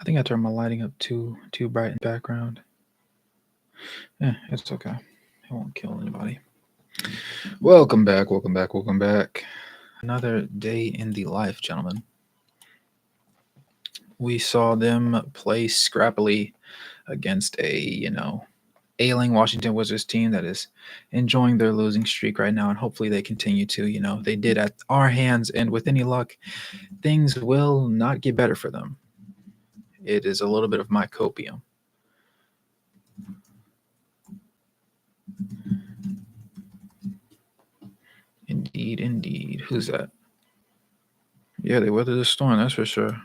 I think I turned my lighting up too bright in the background. Yeah, it's okay. It won't kill anybody. Welcome back, welcome back, welcome back. Another day in the life, gentlemen. We saw them play scrappily against a ailing Washington Wizards team that is enjoying their losing streak right now, and hopefully they continue to. They did at our hands, and with any luck, things will not get better for them. It is a little bit of my copium. Indeed, indeed. Who's that? Yeah, they weathered the storm, that's for sure.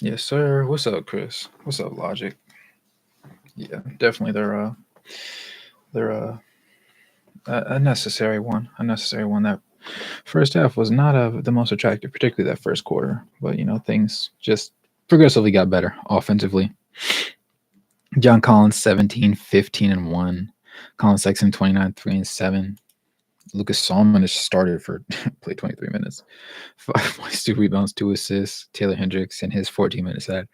Yes, sir. What's up, Chris? What's up, Logic? Yeah, definitely they're a necessary one. A necessary one. That first half was not the most attractive, particularly that first quarter. But things just progressively got better offensively. John Collins 17, 15, and 1. Colin Sexton 29, 3 and 7. Lucas Salmon has started for played 23 minutes. 5 points, 2 rebounds, 2 assists. Taylor Hendricks in his 14 minutes had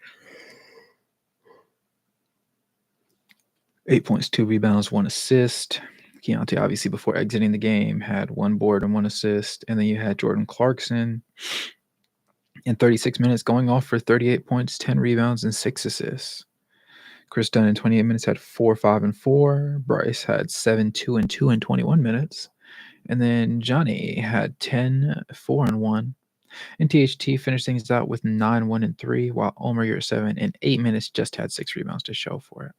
8 points, 2 rebounds, 1 assist. Keontae, obviously, before exiting the game, had 1 board and 1 assist. And then you had Jordan Clarkson in 36 minutes going off for 38 points, 10 rebounds, and 6 assists. Chris Dunn in 28 minutes had 4, 5, and 4. Bryce had 7, 2, and 2 in 21 minutes. And then Johnny had 10, 4, and 1. And THT finished things out with 9, 1, and 3, while Omer Year 7 in 8 minutes just had 6 rebounds to show for it.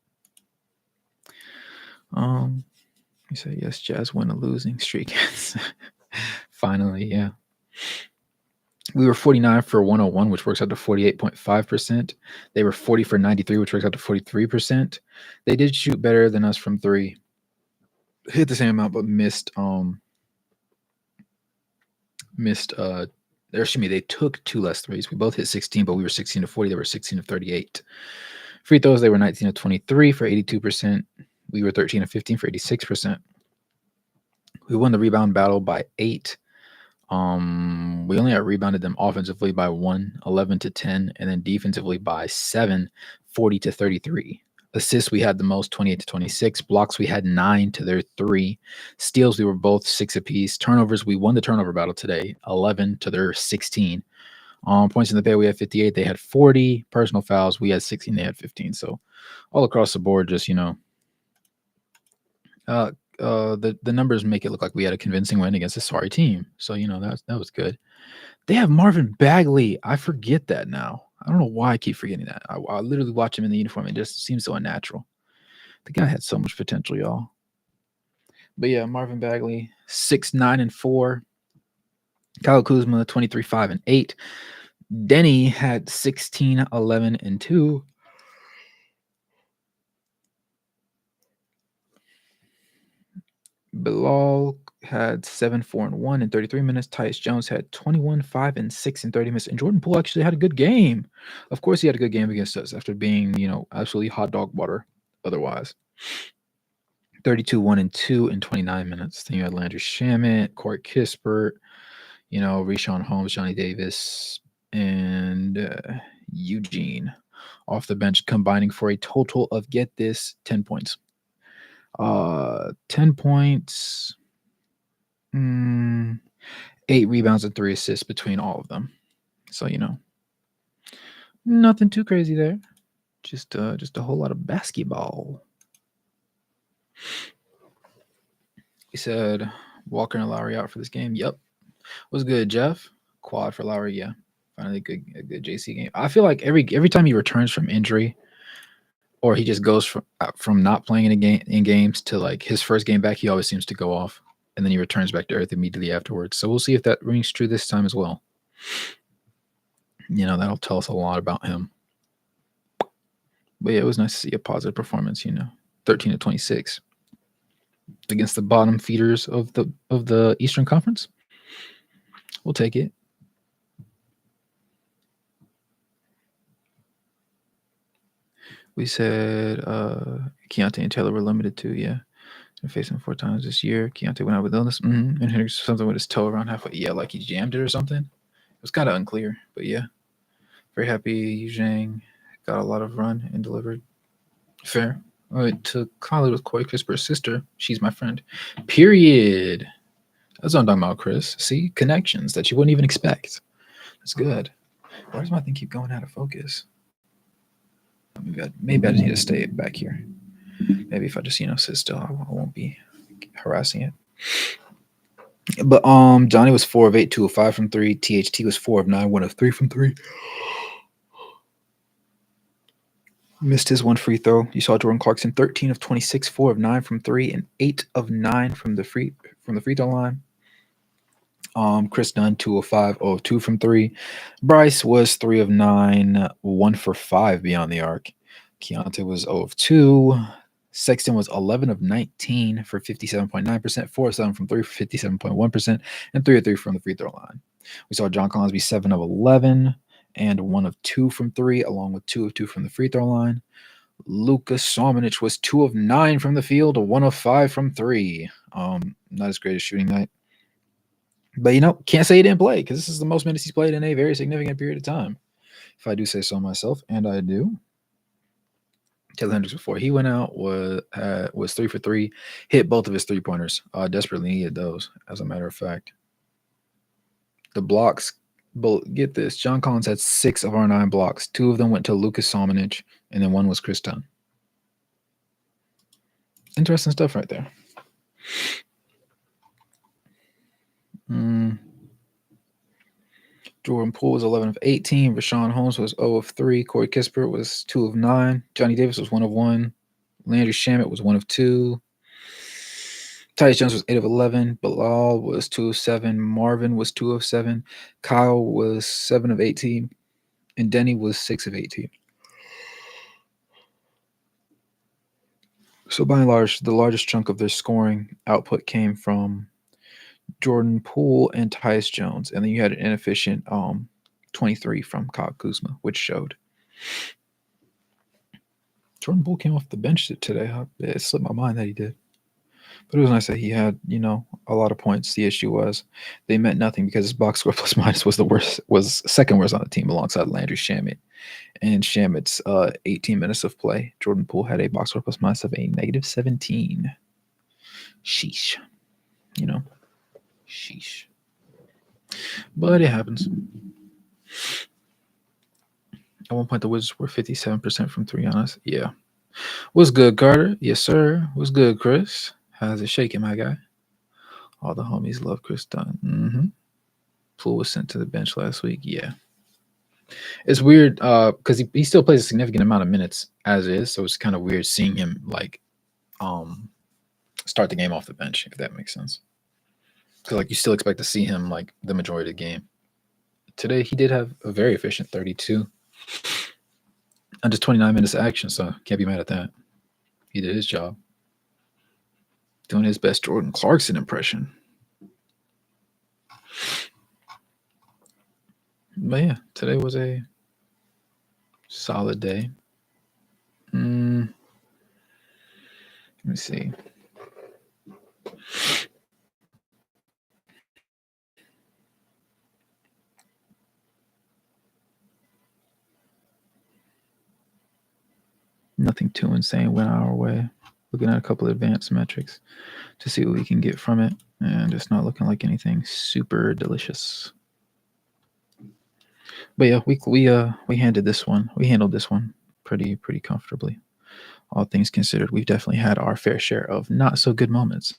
You say yes, Jazz win a losing streak. Finally, yeah. We were 49 for 101, which works out to 48.5%. They were 40 for 93, which works out to 43%. They did shoot better than us from 3. Hit the same amount, but missed they took 2 less threes. We both hit 16, but we were 16 to 40. They were 16 to 38. Free throws, they were 19 to 23 for 82%. We were 13 to 15 for 86%. We won the rebound battle by 8. We only out rebounded them offensively by 1, 11 to 10, and then defensively by 7, 40 to 33. Assists, we had the most, 28 to 26. Blocks, we had 9 to their 3. Steals, we were both 6 apiece. Turnovers, we won the turnover battle today, 11 to their 16. Points in the paint, we had 58. They had 40. Personal fouls, we had 16. They had 15. So all across the board, just the numbers make it look like we had a convincing win against a sorry team. So that was good. They have Marvin Bagley. I forget that now. I don't know why I keep forgetting that. I literally watch him in the uniform. It just seems so unnatural. The guy had so much potential, y'all. But yeah, Marvin Bagley, 6, 9, and 4. Kyle Kuzma, 23, 5, and 8. Denny had 16, 11, and 2. Bilal had 7, 4, and 1 in 33 minutes. Tyus Jones had 21, 5, and 6 in 30 minutes. And Jordan Poole actually had a good game. Of course, he had a good game against us after being, absolutely hot dog water otherwise. 32, 1, and 2 in 29 minutes. Then you had Landry Shamet, Corey Kispert, Richaun Holmes, Johnny Davis, and Eugene off the bench, combining for a total of, get this, 10 points. 10 points, 8 rebounds and 3 assists between all of them. So nothing too crazy there. Just a whole lot of basketball. He said Walker and Lowry out for this game. Yep. Was good, Jeff. Quad for Lowry. Yeah. Finally a good JC game. I feel like every time he returns from injury, or he just goes from not playing in games to like his first game back, he always seems to go off, and then he returns back to earth immediately afterwards. So we'll see if that rings true this time as well. That'll tell us a lot about him. But yeah, it was nice to see a positive performance. 13 to 26 against the bottom feeders of the Eastern Conference. We'll take it. We said Keontae and Taylor were limited to, yeah. Been facing 4 times this year. Keontae went out with illness. And Hendricks something with his toe around halfway. Yeah, like he jammed it or something. It was kind of unclear, but yeah. Very happy Yu Zhang got a lot of run and delivered. Fair. I went to college with Corey Crisper's sister. She's my friend. Period. That's what I'm talking about, Chris. See? Connections that you wouldn't even expect. That's good. Why does my thing keep going out of focus? Maybe I just need to stay back here. Maybe if I just, sit still, I won't be harassing it. But Johnny was 4 of 8, 2 of 5 from 3. THT was 4 of 9, 1 of 3 from 3. Missed his one free throw. You saw Jordan Clarkson 13 of 26, 4 of 9 from 3, and 8 of 9 from the free throw line. Chris Dunn 2 of 5, 0 of 2 from 3. Bryce was 3 of 9, 1 for 5 beyond the arc. Keontae was 0 of 2. Sexton was 11 of 19 for 57.9%, 4 of 7 from 3 for 57.1%, and 3 of 3 from the free throw line. We saw John Collins be 7 of 11 and 1 of 2 from 3, along with 2 of 2 from the free throw line. Lucas Somanic was 2 of 9 from the field, 1 of 5 from 3. Not as great a shooting night. But, can't say he didn't play because this is the most minutes he's played in a very significant period of time, if I do say so myself, and I do. Taylor Hendricks, before he went out, was 3 for 3, hit both of his three-pointers. Desperately needed those, as a matter of fact. The blocks, get this, John Collins had 6 of our 9 blocks. 2 of them went to Lucas Somanic, and then 1 was Chris Dunn. Interesting stuff right there. Jordan Poole was 11 of 18. Rashawn Holmes was 0 of 3. Corey Kispert was 2 of 9. Johnny Davis was 1 of 1. Landry Shamet was 1 of 2. Tyus Jones was 8 of 11. Bilal was 2 of 7. Marvin was 2 of 7. Kyle was 7 of 18. And Denny was 6 of 18. So by and large, the largest chunk of their scoring output came from Jordan Poole and Tyus Jones. And then you had an inefficient 23 from Kyle Kuzma, which showed. Jordan Poole came off the bench today. It slipped my mind that he did. But it was nice that he had, a lot of points. The issue was they meant nothing because his box score plus minus was second worst on the team alongside Landry Shamet. And Shamet's 18 minutes of play, Jordan Poole had a box score plus minus of a negative 17. Sheesh. Sheesh. But it happens. At one point, the Wizards were 57% from 3 on us. Yeah. What's good, Carter? Yes, sir. What's good, Chris? How's it shaking, my guy? All the homies love Chris Dunn. Poole was sent to the bench last week. Yeah. It's weird because he still plays a significant amount of minutes as is, so it's kind of weird seeing him start the game off the bench, if that makes sense. Because you still expect to see him the majority of the game. Today he did have a very efficient 32 on just 29 minutes of action, so can't be mad at that. He did his job. Doing his best Jordan Clarkson impression. But yeah, today was a solid day. Let me see. Nothing too insane went our way. Looking at a couple of advanced metrics to see what we can get from it, and it's not looking like anything super delicious. But yeah, we handled this one pretty comfortably. All things considered, we've definitely had our fair share of not so good moments.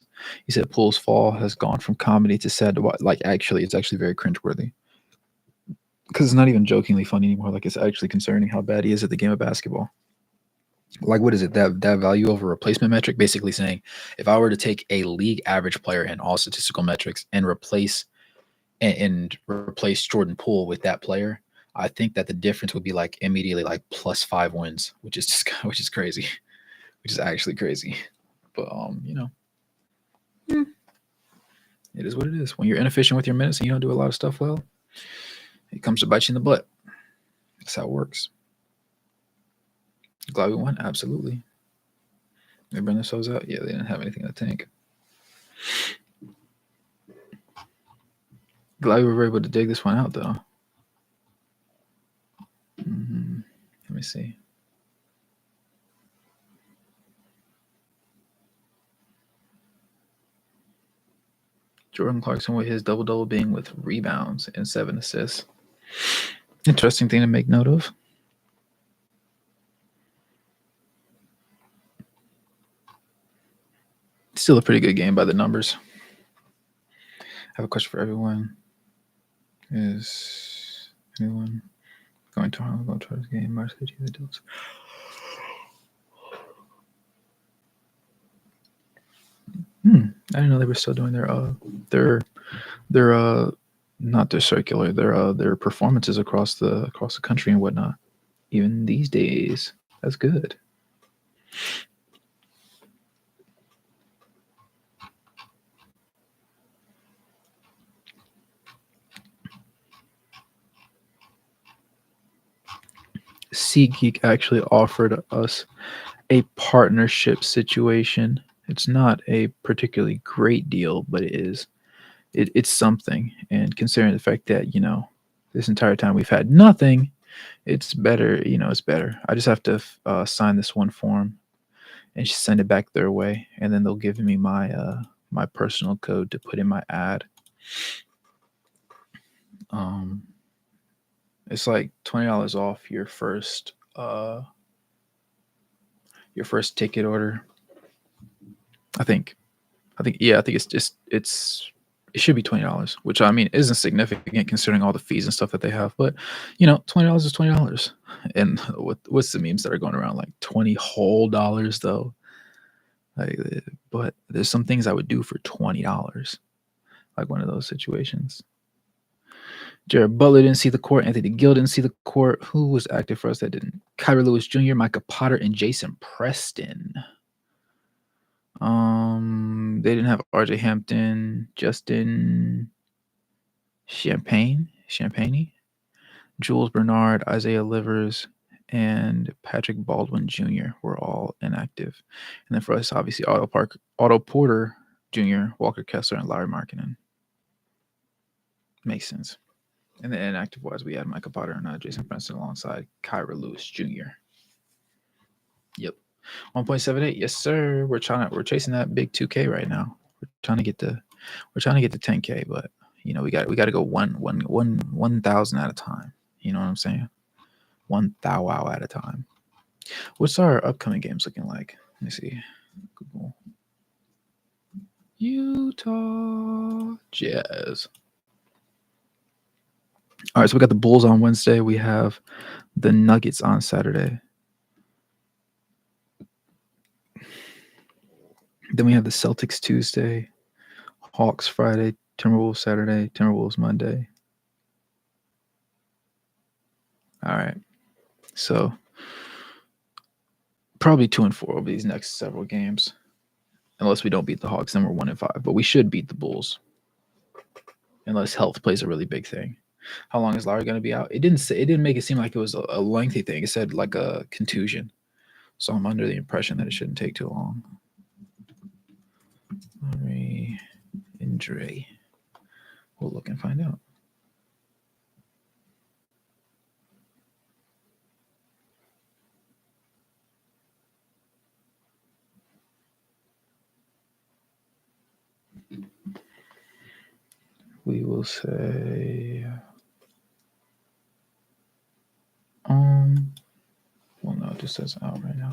He said Poole's fall has gone from comedy to sad to what? It's actually very cringeworthy. Because it's not even jokingly funny anymore. It's actually concerning how bad he is at the game of basketball. What is it? That value over replacement metric, basically saying if I were to take a league average player in all statistical metrics and replace Jordan Poole with that player, I think that the difference would be immediately plus 5 wins, which is crazy, which is actually crazy. But it is what it is. When you're inefficient with your minutes and you don't do a lot of stuff well, it comes to bite you in the butt. That's how it works. Glad we won. Absolutely. They bring themselves out. Yeah, they didn't have anything in the tank. Glad we were able to dig this one out, though. see. Jordan Clarkson with his double-double being with rebounds and 7 assists. Interesting thing to make note of. Still a pretty good game by the numbers. I have a question for everyone. Is anyone going to Harlem go towards the game? March 15th, the Dills. I didn't know they were still doing their not their circular, their performances across the country and whatnot. Even these days, that's good. SeatGeek actually offered us a partnership situation. It's not a particularly great deal, but it's something. And considering the fact that, this entire time we've had nothing, it's better. It's better. I just have to sign this one form and send it back their way, and then they'll give me my my personal code to put in my ad. It's like $20 off your first ticket order. I think it should be $20, which I mean isn't significant considering all the fees and stuff that they have. But $20 is $20. And what's the memes that are going around like $20 whole dollars though? But there's some things I would do for $20, like one of those situations. Jared Butler didn't see the court. Anthony Gill didn't see the court. Who was active for us that didn't? Kyra Lewis Jr., Micah Potter, and Jason Preston. They didn't have RJ Hampton, Justin Champagne, Jules Bernard, Isaiah Livers, and Patrick Baldwin Jr. were all inactive. And then for us, obviously, Otto Porter Jr., Walker Kessler, and Larry Markkinen. Makes sense. And then inactive wise, we had Micah Potter and Jason Preston alongside Kyra Lewis Jr. Yep. 1.78. Yes, sir. We're chasing that big 2K right now. We're trying to get the 10K, but we got to go 1,000 at a time. You know what I'm saying? 1,000 at a time. What's our upcoming games looking like? Let me see. Google. Utah Jazz. All right, so we got the Bulls on Wednesday. We have the Nuggets on Saturday. Then we have the Celtics Tuesday, Hawks Friday, Timberwolves Saturday, Timberwolves Monday. All right. So probably 2-4 over these next several games. Unless we don't beat the Hawks, then we're 1-5. But we should beat the Bulls. Unless health plays a really big thing. How long is Larry going to be out? It didn't make it seem like it was a lengthy thing. It said like a contusion. So I'm under the impression that it shouldn't take too long. Larry injury. We'll look and find out. We will say well, no, it just says out right now.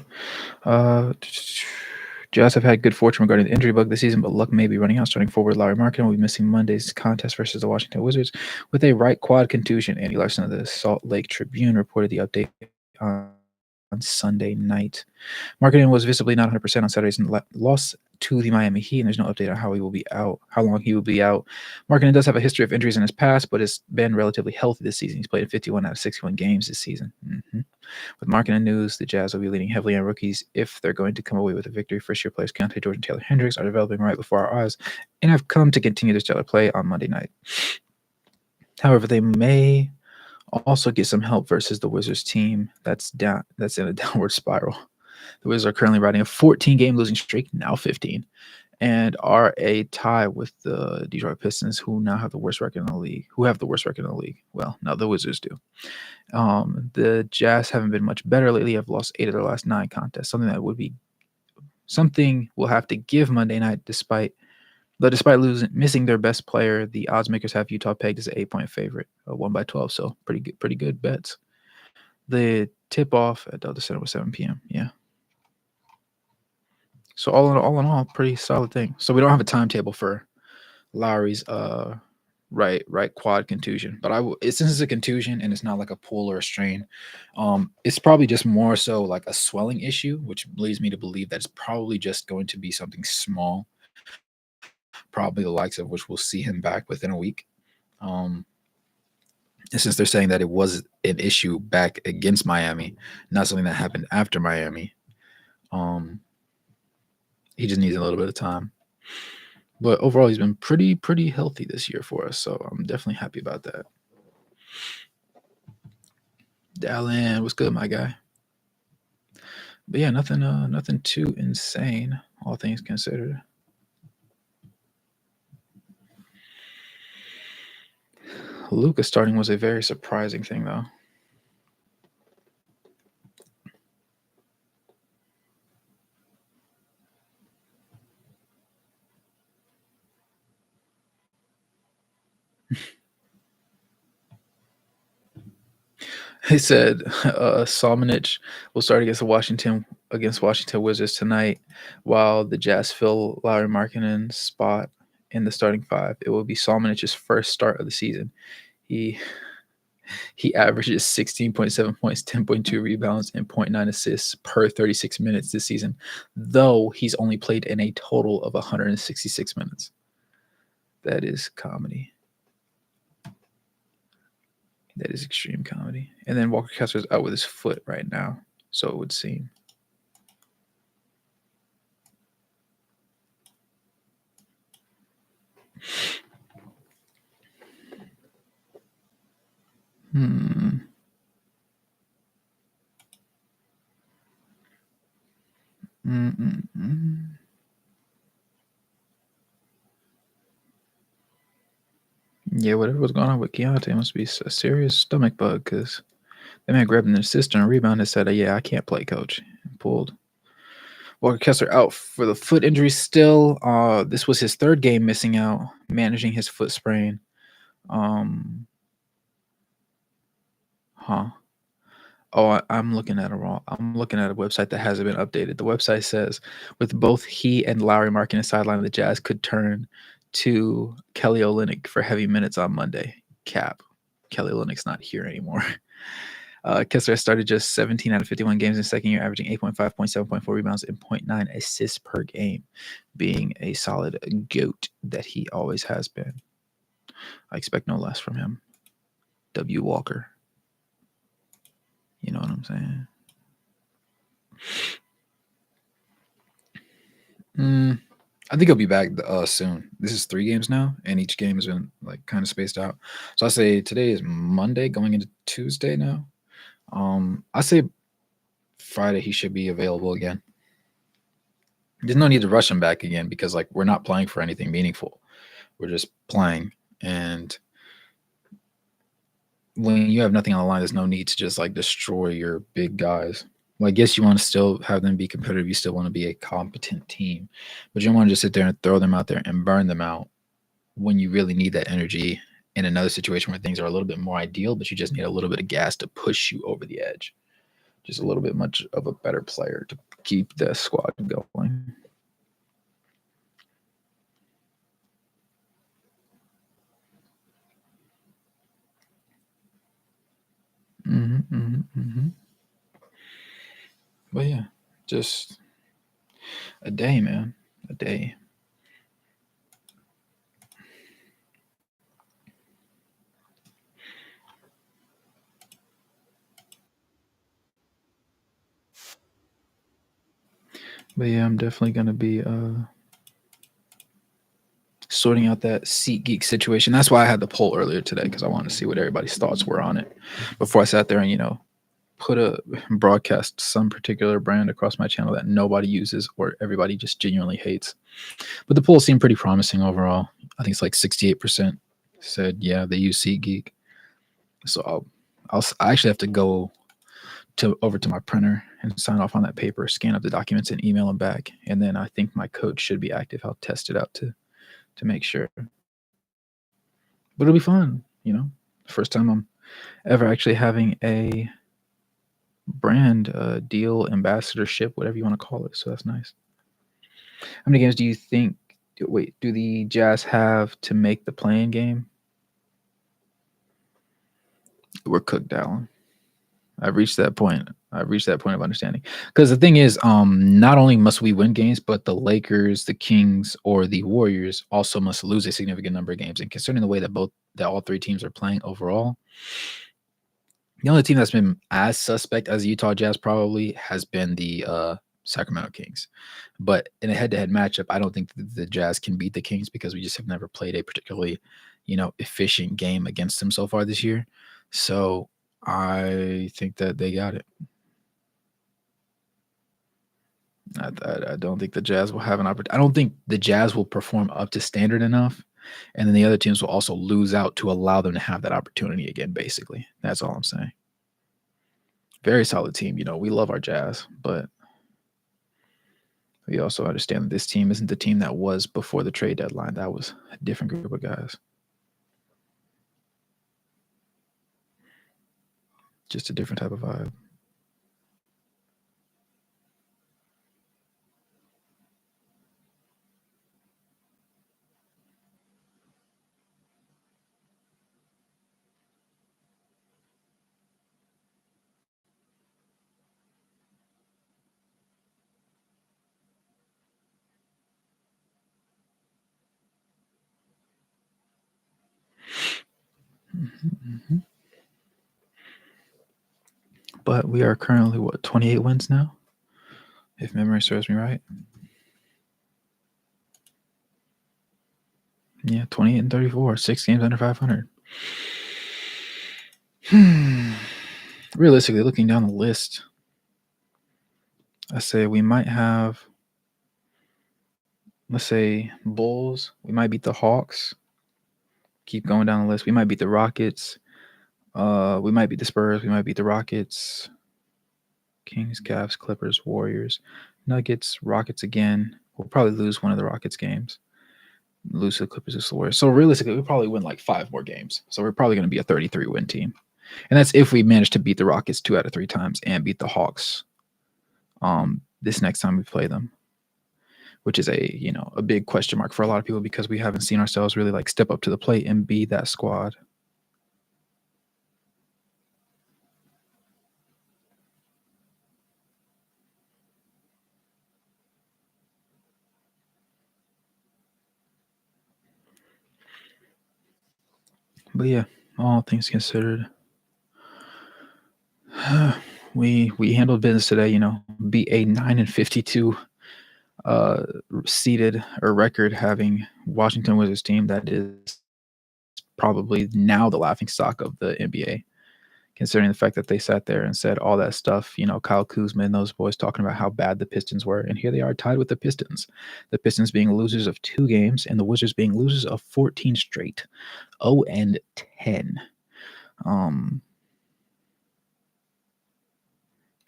Jazz have had good fortune regarding the injury bug this season, but luck may be running out. Starting forward, Larry Markkinen will be missing Monday's contest versus the Washington Wizards with a right quad contusion. Andy Larson of the Salt Lake Tribune reported the update on Sunday night. Markkinen was visibly not 100% on Saturday's loss to the Miami Heat, and there's no update on how long he will be out. Markkinen does have a history of injuries in his past, but has been relatively healthy this season. He's played in 51 out of 61 games this season. With Markkinen news, the Jazz will be leaning heavily on rookies if they're going to come away with a victory. First-year players Keontae George and Taylor Hendricks are developing right before our eyes and have come to continue their stellar play on Monday night. However, they may also get some help versus the Wizards team that's in a downward spiral. The Wizards are currently riding a 14-game losing streak, now 15, and are a tie with the Detroit Pistons, who now have the worst record in the league. Well, now the Wizards do. The Jazz haven't been much better lately. Have lost 8 of their last 9 contests. Something we'll have to give Monday night, despite missing their best player. The odds makers have Utah pegged as an 8-point favorite, 1/12. So pretty good bets. The tip off at Delta Center was 7 p.m. Yeah. So all in all, pretty solid thing. So we don't have a timetable for Lowry's right quad contusion, but since it's a contusion and it's not like a pull or a strain, it's probably just more so like a swelling issue, which leads me to believe that it's probably just going to be something small, probably the likes of which we'll see him back within a week. And since they're saying that it was an issue back against Miami, not something that happened after Miami, he just needs a little bit of time. But overall, he's been pretty healthy this year for us, so I'm definitely happy about that. Dallin, what's good, my guy? But yeah, nothing too insane, all things considered. Luka starting was a very surprising thing, though. He said Salmonich will start against Washington Wizards tonight, while the Jazz fill Lauri Markkanen's spot in the starting 5. It will be Salmonich's first start of the season. He averages 16.7 points, 10.2 rebounds, and 0.9 assists per 36 minutes this season, though he's only played in a total of 166 minutes. That is comedy. That is extreme comedy. And then Walker Kessler's out with his foot right now, so it would seem. Yeah, whatever was going on with Keontae must be a serious stomach bug, because that man grabbed an assist and a rebound and said, yeah, I can't play, coach. And pulled. Walker Kessler out for the foot injury still. This was his 3rd game missing out, managing his foot sprain. I'm looking at a website that hasn't been updated. The website says with both he and Lauri Markkanen sideline, the Jazz could turn to Kelly Olynyk for heavy minutes on Monday. Cap. Kelly Olynyk's not here anymore. Kessler started just 17 out of 51 games in second year, averaging 8.5 points, 7.4 rebounds, and 0.9 assists per game, being a solid GOAT that he always has been. I expect no less from him. W. Walker. You know what I'm saying? I think he'll be back soon. This is 3 games now, and each game has been like kind of spaced out. So I say today is Monday, going into Tuesday now. I say Friday he should be available again. There's no need to rush him back again, because like we're not playing for anything meaningful. We're just playing, and when you have nothing on the line, there's no need to just like destroy your big guys. Well, I guess you want to still have them be competitive. You still want to be a competent team, but you don't want to just sit there and throw them out there and burn them out when you really need that energy in another situation where things are a little bit more ideal, but you just need a little bit of gas to push you over the edge. Just a little bit much of a better player to keep the squad going. But yeah, just a day, man. A day. But yeah, I'm definitely gonna be sorting out that SeatGeek situation. That's why I had the poll earlier today, because I wanted to see what everybody's thoughts were on it before I sat there and put a broadcast some particular brand across my channel that nobody uses or everybody just genuinely hates. But the polls seem pretty promising overall. I think it's like 68% said yeah they use SeatGeek. So I actually have to go over to my printer and sign off on that paper, scan up the documents, and email them back. And then I think my code should be active. I'll test it out to make sure. But it'll be fun, First time I'm ever actually having a brand deal, ambassadorship, whatever you want to call it. So that's nice. How many games do you think? Wait, do the Jazz have to make the play-in game? We're cooked, Alan. I've reached that point. Of understanding. Because the thing is, not only must we win games, but the Lakers, the Kings, or the Warriors also must lose a significant number of games. And considering the way that all three teams are playing overall, the only team that's been as suspect as the Utah Jazz probably has been the Sacramento Kings. But in a head-to-head matchup, I don't think the Jazz can beat the Kings because we just have never played a particularly, efficient game against them so far this year. So I think that they got it. I don't think the Jazz will have an opportunity. I don't think the Jazz will perform up to standard enough, and then the other teams will also lose out to allow them to have that opportunity again, basically. That's all I'm saying. Very solid team. We love our Jazz, but we also understand that this team isn't the team that was before the trade deadline. That was a different group of guys. Just a different type of vibe. Mm-hmm. But we are currently, 28 wins now? If memory serves me right. Yeah, 28 and 34, 6 games under 500. Realistically, looking down the list, I say we might have, let's say, Bulls. We might beat the Hawks. Keep going down the list. We might beat the Rockets. We might beat the Spurs. We might beat the Rockets. Kings, Cavs, Clippers, Warriors, Nuggets, Rockets again. We'll probably lose one of the Rockets games. Lose to the Clippers or the Warriors. So realistically, we'll probably win like 5 more games. So we're probably going to be a 33-win team. And that's if we manage to beat the Rockets 2 out of 3 times and beat the Hawks this next time we play them, which is a big question mark for a lot of people because we haven't seen ourselves really like step up to the plate and be that squad. But yeah, all things considered, we handled business today. Beat a 9-52 seeded or record having Washington Wizards team that is probably now the laughingstock of the NBA, considering the fact that they sat there and said all that stuff. Kyle Kuzma and those boys talking about how bad the Pistons were, and here they are tied with the Pistons. The Pistons being losers of 2 games, and the Wizards being losers of 14 straight, 0-10.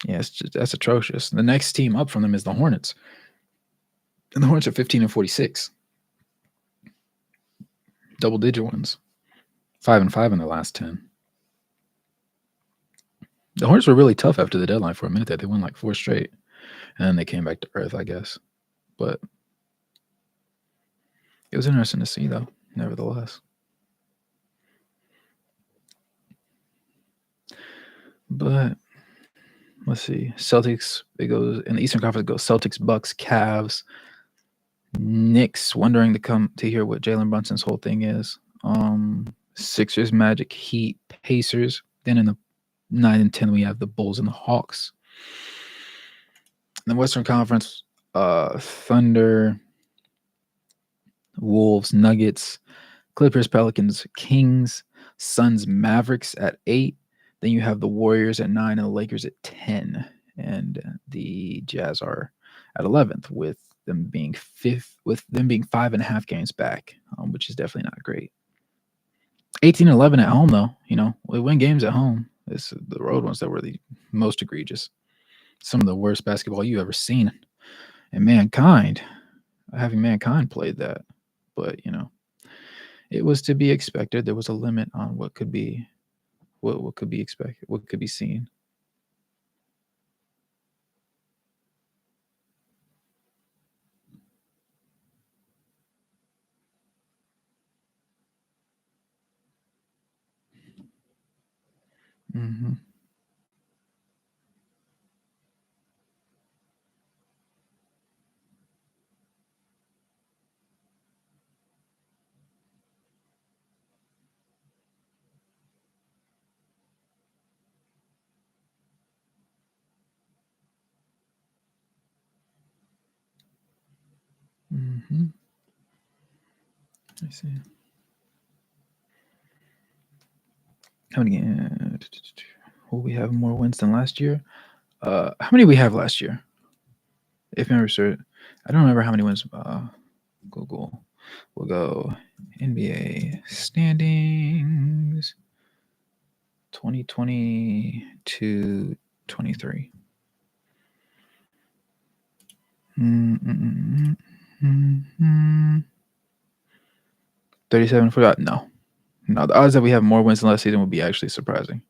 Yeah, that's atrocious. The next team up from them is the Hornets, and the Hornets are 15-46, double-digit wins, 5-5 in the last 10. The Hornets were really tough after the deadline for a minute there. They won like 4 straight, and then they came back to earth, I guess. But it was interesting to see, though, nevertheless. But let's see. Celtics, it goes in the Eastern Conference, it goes Celtics, Bucks, Cavs, Knicks, wondering to hear what Jalen Brunson's whole thing is. Sixers, Magic, Heat, Pacers. Then in the 9 and 10, we have the Bulls and the Hawks. In the Western Conference, Thunder, Wolves, Nuggets, Clippers, Pelicans, Kings, Suns, Mavericks at 8. Then you have the Warriors at 9 and the Lakers at 10, and the Jazz are at 11th with them being fifth, with them being 5.5 games back, which is definitely not great. 18 and 11 at home, though. We win games at home. It's the road ones that were the most egregious. Some of the worst basketball you ever seen. And having Mankind played that. But, it was to be expected. There was a limit on what could be expected, what could be seen. Mm-hmm. Mm-hmm. I see. How many? Will we have more wins than last year? How many we have last year? If memory serves, I don't remember how many wins. Google. We'll go NBA standings 2022 23. Mm-hmm. 37 for that? No. The odds that we have more wins than last season would be actually surprising.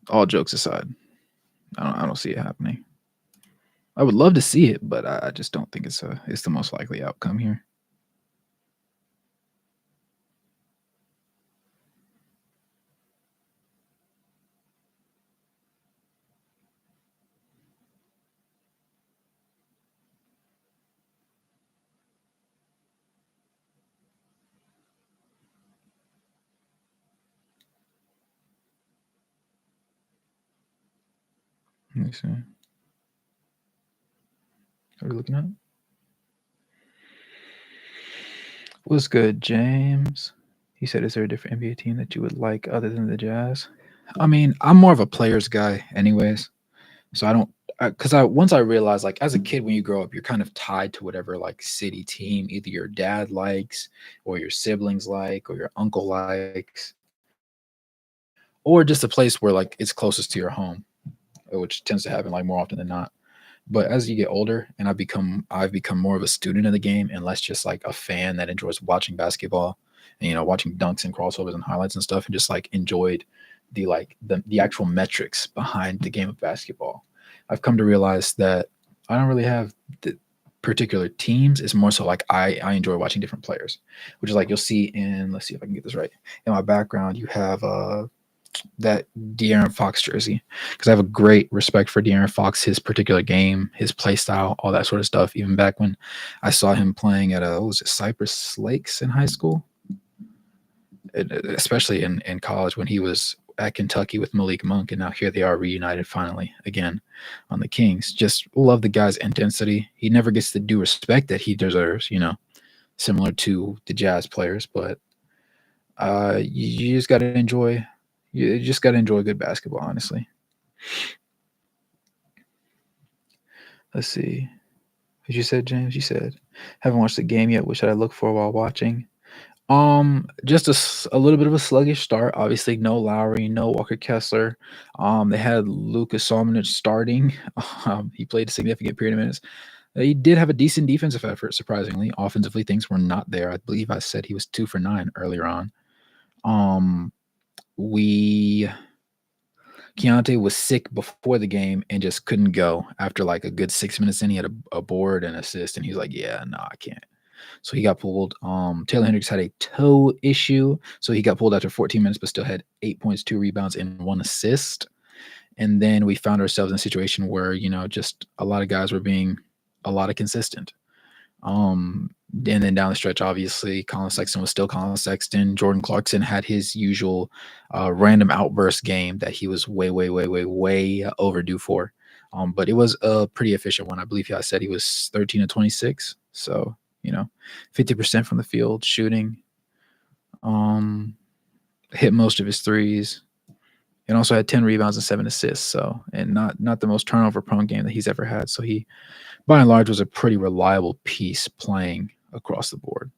All jokes aside, I don't see it happening. I would love to see it, but I just don't think it's the most likely outcome here. Let me see. Are we looking at? What's good, James? He said, "Is there a different NBA team that you would like other than the Jazz?" I mean, I'm more of a players guy, anyways. So I don't, because once I realized, like, as a kid, when you grow up, you're kind of tied to whatever like city team either your dad likes, or your siblings like, or your uncle likes, or just a place where like it's closest to your home, which tends to happen like more often than not. But as you get older, and I've become more of a student of the game and less just like a fan that enjoys watching basketball and watching dunks and crossovers and highlights and stuff, and just like enjoyed the actual metrics behind the game of basketball. I've come to realize that I don't really have the particular teams. It's more so like I enjoy watching different players, which is like you'll see in, let's see if I can get this right. In my background, you have that De'Aaron Fox jersey, because I have a great respect for De'Aaron Fox, his particular game, his play style, all that sort of stuff. Even back when I saw him playing at what was it, Cypress Lakes in high school, especially in college when he was at Kentucky with Malik Monk, and now here they are reunited finally again on the Kings. Just love the guy's intensity. He never gets the due respect that he deserves, similar to the Jazz players, but you just got to enjoy. You just got to enjoy good basketball, honestly. Let's see. As you said, James, you said, haven't watched the game yet. What should I look for while watching? Just a little bit of a sluggish start. Obviously, no Lowry, no Walker Kessler. They had Lucas Solomonic starting. He played a significant period of minutes. He did have a decent defensive effort, surprisingly. Offensively, things were not there. I believe I said he was 2 for 9 earlier on. We Keontae was sick before the game and just couldn't go. After like a good 6 minutes in, he had a board and assist, and he was like, "Yeah, no, I can't." So he got pulled. Taylor Hendricks had a toe issue, so he got pulled after 14 minutes, but still had 8 points, 2 rebounds, and 1 assist. And then we found ourselves in a situation where just a lot of guys were being a lot of consistent. And then down the stretch, obviously, Colin Sexton was still Colin Sexton. Jordan Clarkson had his usual random outburst game that he was way, way, way, way, way overdue for. But it was a pretty efficient one. I believe I said he was 13 to 26. So, 50% from the field shooting. Hit most of his threes. and also had 10 rebounds and 7 assists. So, and not the most turnover prone game that he's ever had. So he, by and large, was a pretty reliable piece playing across the board.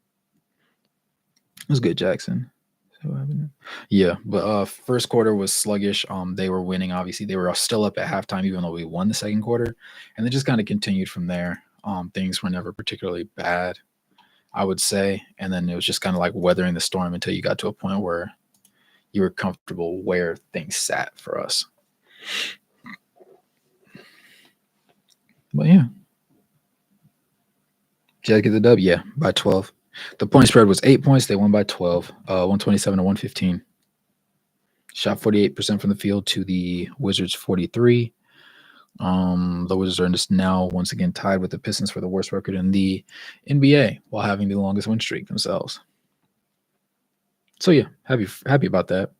It was good, Jackson. Yeah, but first quarter was sluggish. They were winning. Obviously, they were still up at halftime, even though we won the second quarter, and they just kind of continued from there. Things were never particularly bad, I would say, and then it was just kind of like weathering the storm until you got to a point where you were comfortable where things sat for us. But yeah, Jazz get the dub. Yeah, by 12. The point spread was 8 points. They won by 12, 127 to 115. Shot 48% from the field to the Wizards 43. The Wizards are just now once again tied with the Pistons for the worst record in the NBA while having the longest win streak themselves. So yeah, happy about that.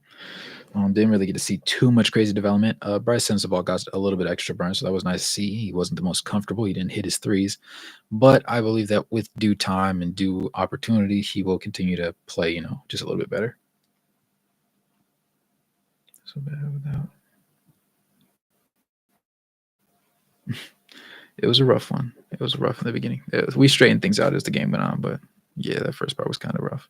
Didn't really get to see too much crazy development. Bryce Sensabaugh got a little bit extra burn, so that was nice to see. He wasn't the most comfortable. He didn't hit his threes, but I believe that with due time and due opportunity, he will continue to play, just a little bit better. So bad without. It was a rough one. It was rough in the beginning. We straightened things out as the game went on, but yeah, that first part was kind of rough.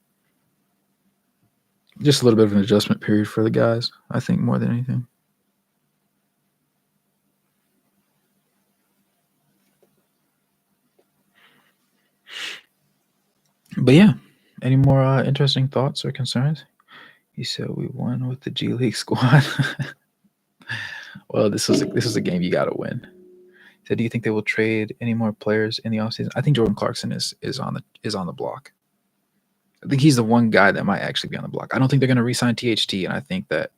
Just a little bit of an adjustment period for the guys, I think, more than anything. But yeah, any more interesting thoughts or concerns? He said we won with the G League squad. Well, this was a game you got to win. He said, do you think they will trade any more players in the offseason? I think Jordan Clarkson is on the block. I think he's the one guy that might actually be on the block. I don't think they're going to re-sign THT, and I think that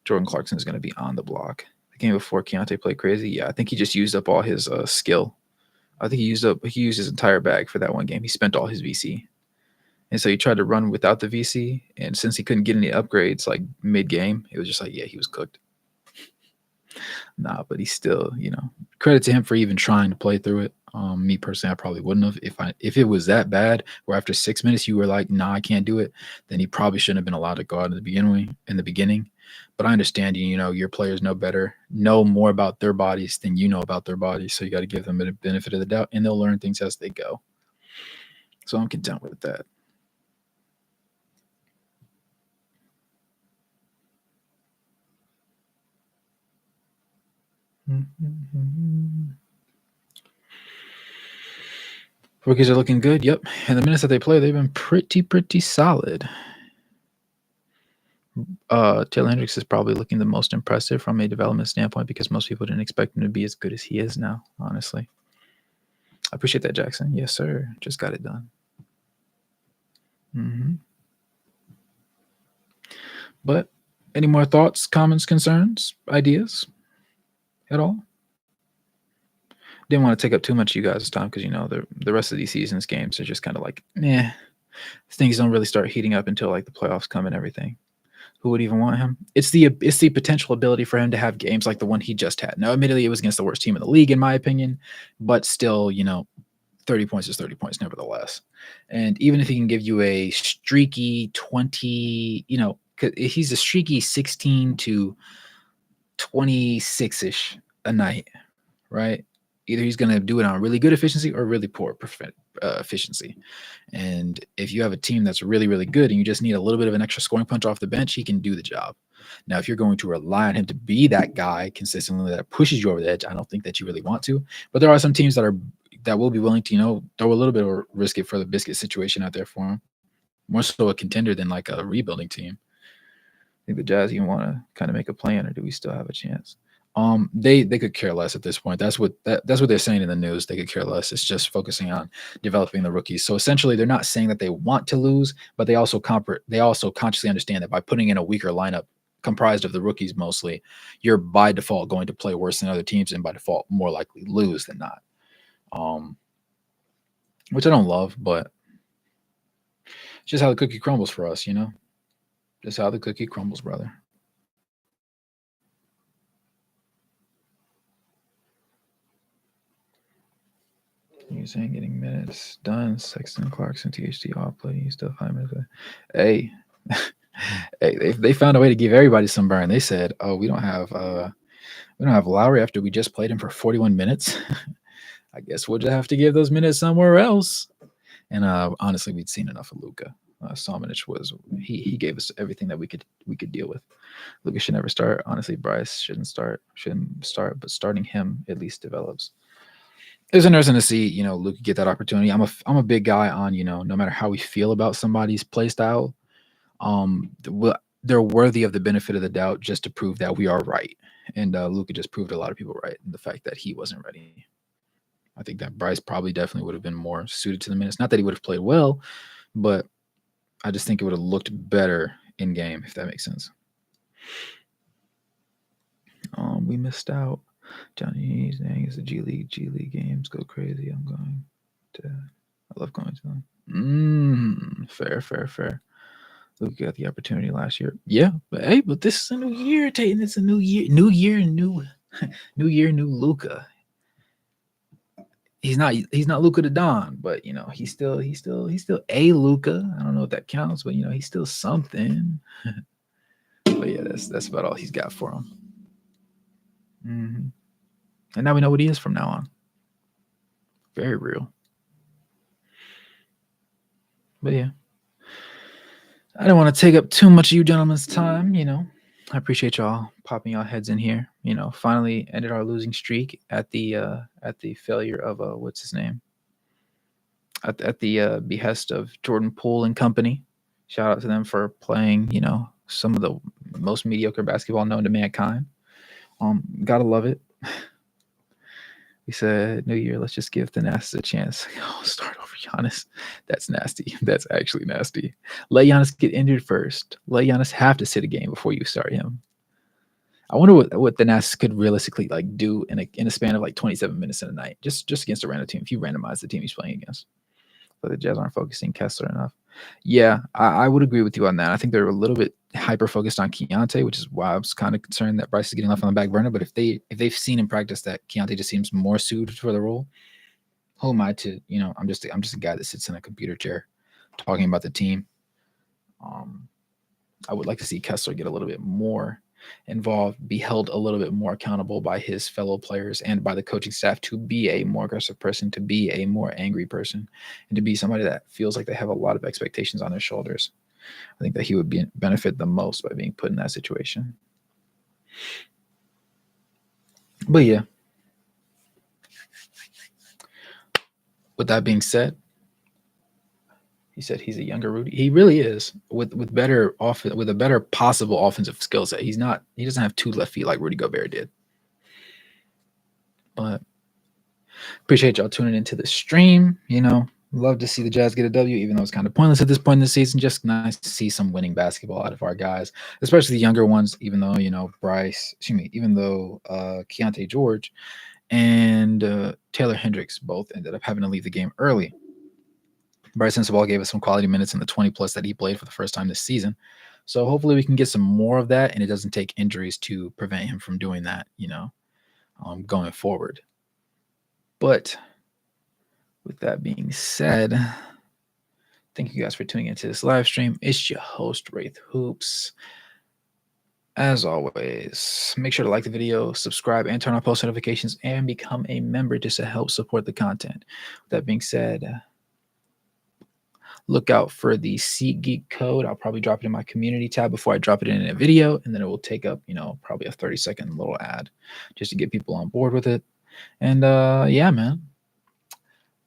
Jordan Clarkson is going to be on the block. The game before Keontae played crazy. Yeah, I think he just used up all his skill. I think he used his entire bag for that one game. He spent all his VC. And so he tried to run without the VC. And since he couldn't get any upgrades like mid-game, it was just like, yeah, he was cooked. Nah, but he's still, credit to him for even trying to play through it. Me personally, I probably wouldn't have. If it was that bad, where after 6 minutes you were like, nah, I can't do it, then he probably shouldn't have been allowed to go out in the beginning. But I understand, your players know more about their bodies than you know about their bodies. So you got to give them the benefit of the doubt, and they'll learn things as they go. So I'm content with that. Rookies are looking good. Yep. And the minutes that they play, they've been pretty solid. Taylor Hendricks is probably looking the most impressive from a development standpoint because most people didn't expect him to be as good as he is now, honestly. I appreciate that, Jackson. Yes, sir. Just got it done. But any more thoughts, comments, concerns, ideas at all? Didn't want to take up too much of you guys' time because, the rest of these season's games are just kind of like, things don't really start heating up until like the playoffs come and everything. Who would even want him? It's the potential ability for him to have games like the one he just had. Now, admittedly, it was against the worst team in the league, in my opinion, but still, 30 points is 30 points, nevertheless. And even if he can give you a streaky 20, he's a streaky 16 to 26-ish a night, right? Either he's going to do it on really good efficiency or really poor efficiency. And if you have a team that's really, really good and you just need a little bit of an extra scoring punch off the bench, he can do the job. Now, if you're going to rely on him to be that guy consistently that pushes you over the edge, I don't think that you really want to. But there are some teams that will be willing to, throw a little bit of risk it for the biscuit situation out there for him. More so a contender than like a rebuilding team. I think the Jazz even want to kind of make a plan, or do we still have a chance? They could care less at this point. That's what they're saying in the news. They could care less. It's just focusing on developing the rookies. So essentially, they're not saying that they want to lose, but they also consciously understand that by putting in a weaker lineup comprised of the rookies mostly, you're by default going to play worse than other teams, and by default more likely lose than not. Which I don't love, but it's just how the cookie crumbles for us, Just how the cookie crumbles, brother. You're saying getting minutes done. Sexton, Clarkson, THT, all play. Still 5 minutes. Hey, Hey, they found a way to give everybody some burn. They said, "Oh, we don't have Lowry after we just played him for 41 minutes. I guess we'll just have to give those minutes somewhere else." And honestly, we'd seen enough of Luka. Samanic he gave us everything that we could deal with. Luka should never start. Honestly, Bryce shouldn't start, but starting him at least develops. It was interesting to see, Luka get that opportunity. I'm a big guy on, no matter how we feel about somebody's play style, they're worthy of the benefit of the doubt just to prove that we are right. And Luka just proved a lot of people right. And the fact that he wasn't ready. I think that Bryce probably definitely would have been more suited to the minutes. Not that he would have played well, but I just think it would have looked better in game, if that makes sense. We missed out. Johnny saying it's the G League games go crazy. I'm going to. I love going to them. Fair. Luke got the opportunity last year. Yeah, but this is a new year, Tatum. It's a new year, new year, new Luka. He's not Luka the Don, but he's still a Luka. I don't know if that counts, but he's still something. But yeah, that's about all he's got for him. And now we know what he is from now on. Very real. But yeah, I don't want to take up too much of you gentlemen's time. I appreciate y'all popping y'all heads in here. Finally ended our losing streak at the failure of what's his name? At the behest of Jordan Poole and company. Shout out to them for playing, some of the most mediocre basketball known to mankind. Gotta love it. We said, New Year, let's just give Thanasis a chance. Start over Giannis. That's nasty. That's actually nasty. Let Giannis get injured first. Let Giannis have to sit a game before you start him. I wonder what Thanasis could realistically do in a span of 27 minutes in a night, just against a random team. If you randomize the team he's playing against, but the Jazz aren't focusing Kessler enough. Yeah, I would agree with you on that. I think they're a little bit hyper focused on Keontae, which is why I was kind of concerned that Bryce is getting left on the back burner. But if they've seen in practice that Keontae just seems more suited for the role, who am I to I'm just a guy that sits in a computer chair talking about the team. I would like to see Kessler get a little bit more involved, be held a little bit more accountable by his fellow players and by the coaching staff to be a more aggressive person, to be a more angry person, and to be somebody that feels like they have a lot of expectations on their shoulders. I think that he would benefit the most by being put in that situation. But yeah, with that being said, he said he's a younger Rudy. He really is with a better possible offensive skill set. He doesn't have two left feet like Rudy Gobert did. But appreciate y'all tuning into the stream. Love to see the Jazz get a W, even though it's kind of pointless at this point in the season. Just nice to see some winning basketball out of our guys, especially the younger ones. Even though Keontae George and Taylor Hendricks both ended up having to leave the game early. Bryce Sensabaugh gave us some quality minutes in the 20+ that he played for the first time this season. So hopefully we can get some more of that, and it doesn't take injuries to prevent him from doing that, going forward. But with that being said, thank you guys for tuning into this live stream. It's your host, Wraith Hoops. As always, make sure to like the video, subscribe, and turn on post notifications, and become a member just to help support the content. With that being said, look out for the SeatGeek code. I'll probably drop it in my community tab before I drop it in a video, and then it will take up, probably a 30-second little ad just to get people on board with it. And yeah, man.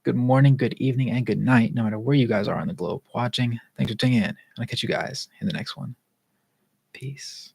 Good morning, good evening, and good night, no matter where you guys are on the globe watching. Thanks for tuning in, and I'll catch you guys in the next one. Peace.